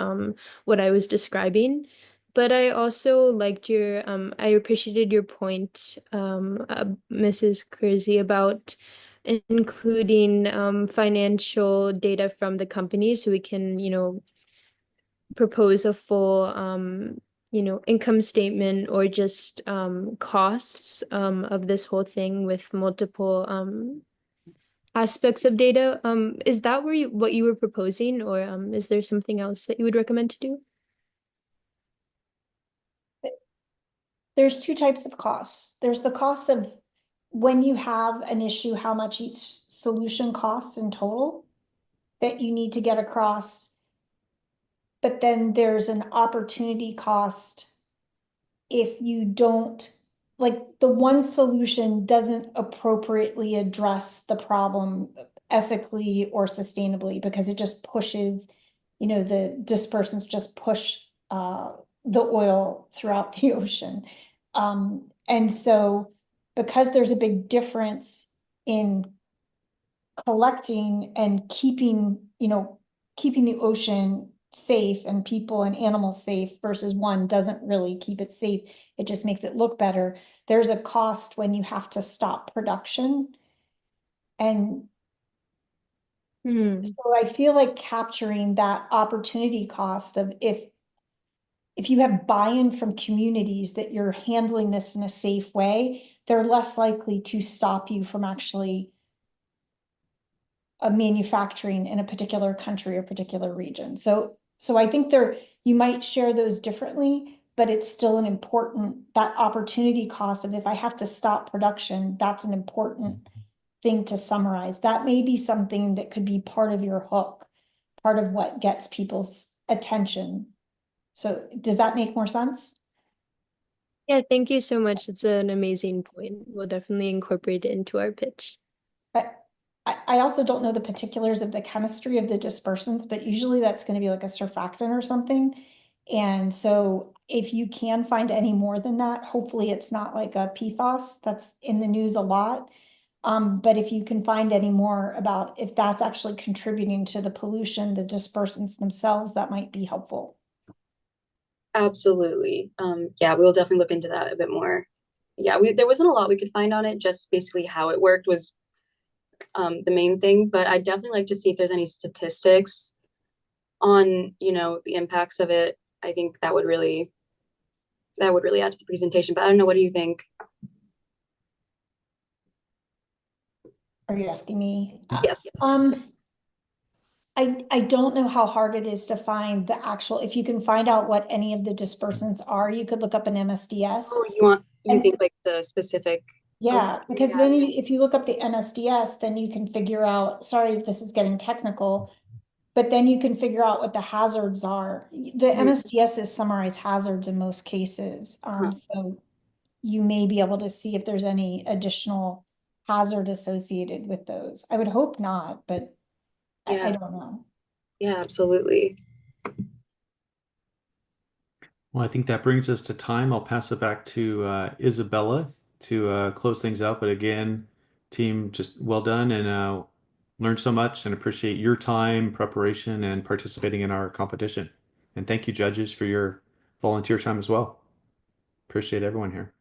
what I was describing. But I also liked I appreciated your point, Mrs. Kersey, about including financial data from the company so we can, propose a full, income statement or just costs of this whole thing with multiple aspects of data. Is that what you were proposing, or is there something else that you would recommend to do? There's two types of costs. There's the cost of when you have an issue, how much each solution costs in total that you need to get across. But then there's an opportunity cost if you don't, like the one solution doesn't appropriately address the problem ethically or sustainably because it just pushes, the dispersants just push the oil throughout the ocean. And so because there's a big difference in collecting and keeping, keeping the ocean safe and people and animals safe versus one doesn't really keep it safe. It just makes it look better. There's a cost when you have to stop production. And so I feel like capturing that opportunity cost of if you have buy-in from communities that you're handling this in a safe way, they're less likely to stop you from actually manufacturing in a particular country or particular region. So I think you might share those differently, but it's still an important, that opportunity cost of if I have to stop production, that's an important thing to summarize. That may be something that could be part of your hook, part of what gets people's attention. So does that make more sense? Yeah, thank you so much. It's an amazing point. We'll definitely incorporate it into our pitch. But I also don't know the particulars of the chemistry of the dispersants, but usually that's going to be like a surfactant or something. And so if you can find any more than that, hopefully it's not like a PFAS that's in the news a lot. But if you can find any more about if that's actually contributing to the pollution, the dispersants themselves, that might be helpful. Absolutely. Yeah, we will definitely look into that a bit more. Yeah, there wasn't a lot we could find on it, just basically how it worked was the main thing, but I'd definitely like to see if there's any statistics on, the impacts of it. I think that would really add to the presentation, but I don't know, what do you think? Are you asking me? Yes. I don't know how hard it is to find the actual, if you can find out what any of the dispersants are, you could look up an MSDS. Oh, you think like the specific? Yeah, because then if you look up the MSDS, then you can figure out, sorry if this is getting technical, but then you can figure out what the hazards are. The MSDS summarize hazards in most cases. So you may be able to see if there's any additional hazard associated with those. I would hope not, but I don't know. Yeah, absolutely. Well, I think that brings us to time. I'll pass it back to Isabella to close things out. But again, team, just well done and learned so much and appreciate your time, preparation, and participating in our competition. And thank you, judges, for your volunteer time as well. Appreciate everyone here.